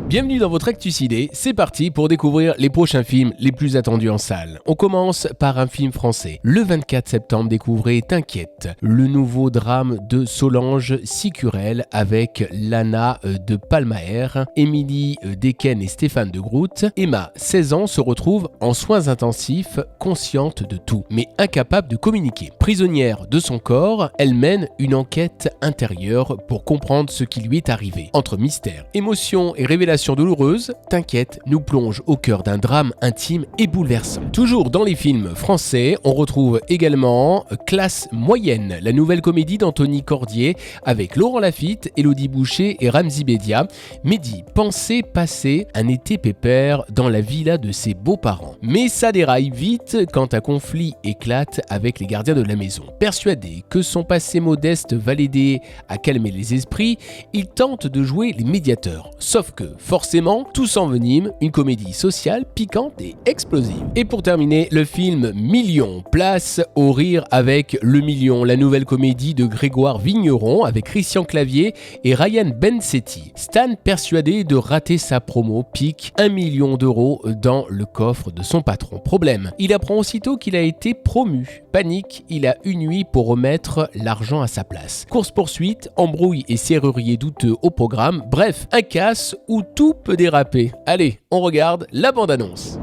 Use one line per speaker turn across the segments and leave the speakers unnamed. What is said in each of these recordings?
Bienvenue dans votre Actu Ciné, c'est parti pour découvrir les prochains films les plus attendus en salle. On commence par un film français. Le 24 septembre, découvrez T'inquiète, le nouveau drame de Solange Sicurel avec Lana de Palmaer, Émilie Dequesne et Stéphane de Groot. Emma, 16 ans, se retrouve en soins intensifs, consciente de tout, mais incapable de communiquer. Prisonnière de son corps, elle mène une enquête intérieure pour comprendre ce qui lui est arrivé. Entre mystère, émotion et révélation douloureuse, T'inquiète nous plonge au cœur d'un drame intime et bouleversant. Toujours dans les films français, on retrouve également Classe moyenne, la nouvelle comédie d'Anthony Cordier avec Laurent Lafitte, Élodie Boucher et Ramzy Bedia. Mehdi pensait passer un été pépère dans la villa de ses beaux-parents. Mais ça déraille vite quand un conflit éclate avec les gardiens de la maison. Persuadé que son passé modeste va l'aider à calmer les esprits, il tente de jouer les médiateurs. Sauf que, forcément, tout s'envenime, une comédie sociale, piquante et explosive. Et pour terminer, le film Million, place au rire avec Le Million, la nouvelle comédie de Grégoire Vigneron avec Christian Clavier et Ryan Bensetti. Stan, persuadé de rater sa promo, pique 1 million d'euros dans le coffre de son patron. Problème, il apprend aussitôt qu'il a été promu. Panique, il a une nuit pour remettre l'argent à sa place. Course-poursuite, embrouille et serrurier douteux au programme, bref, un casse où tout peut déraper. Allez, on regarde la bande-annonce.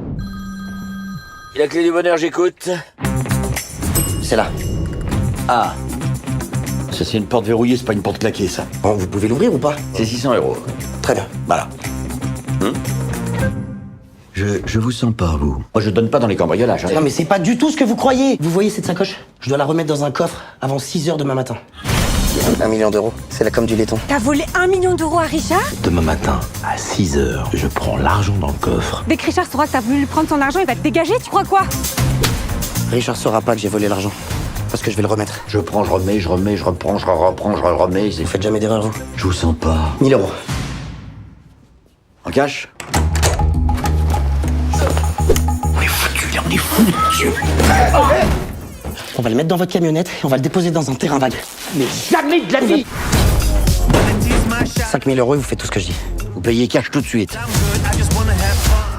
Et la clé du bonheur, j'écoute. C'est là. Ah. Ça, c'est une porte verrouillée, c'est pas une porte claquée, ça.
Bon, vous pouvez l'ouvrir ou pas?
C'est 600 €.
Très bien.
Voilà.
Je vous sens pas, vous.
Moi, je donne pas dans les cambriolages.
Non, mais c'est pas du tout ce que vous croyez. Vous voyez cette sacoche? Je dois la remettre dans un coffre avant 6h demain matin. 1 million d'euros, c'est la com du laiton.
T'as volé 1 million d'euros à Richard?
Demain matin, à 6h, je prends l'argent dans le coffre.
Dès que Richard saura que t'as voulu lui prendre son argent, il va te dégager, tu crois quoi?
Richard saura pas que j'ai volé l'argent. Parce que je vais le remettre.
Je prends, je remets, je reprends, je reprends, je remets.
Vous faites jamais d'erreur, vous?
Je vous sens pas.
1 000 €.
En cash?
On est foutu. On va le mettre dans votre camionnette et on va le déposer dans un terrain vague.
Mais jamais de la vie!
5 000 € et vous faites tout ce que je dis.
Vous payez cash tout de suite.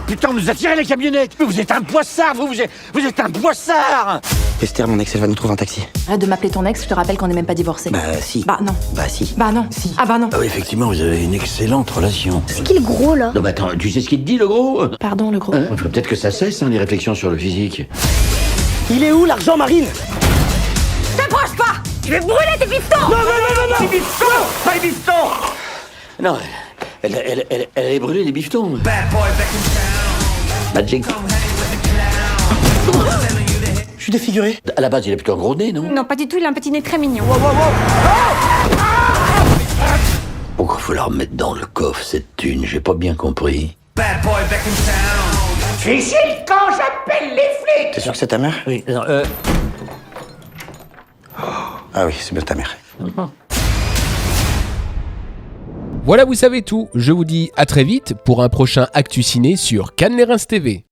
Putain, on nous a tiré la camionnette! Mais vous êtes un poissard, vous êtes un poissard!
Esther, mon ex, elle va nous trouver un taxi.
Arrête de m'appeler ton ex, je te rappelle qu'on n'est même pas divorcés.
Bah si.
Bah non.
Bah si.
Bah non. Si. Ah bah non.
Ah oui, effectivement, vous avez une excellente relation.
C'est qui le gros là?
Non, bah attends, tu sais ce qu'il te dit, le gros?
Pardon, le gros.
Faut peut-être que ça cesse, les réflexions sur le physique.
Il est où l'argent, Marine?
T'approches pas! Je vais brûler tes pistons!
Non! Les bifetons! Pas les bifetons! Non, elle est brûlée, les bifetons. Magic.
Je suis défiguré.
À la base, il a plutôt un gros nez, non?
Non, pas du tout, il a un petit nez très mignon.
Pourquoi faut la remettre dans le coffre, cette thune? J'ai pas bien compris.
Je suis ici quand j'appelle les flics.
T'es sûr que c'est ta mère?
Oui, non,
Ah oui, c'est bien ta mère.
Voilà, vous savez tout. Je vous dis à très vite pour un prochain Actu Ciné sur Cannes les Reims TV.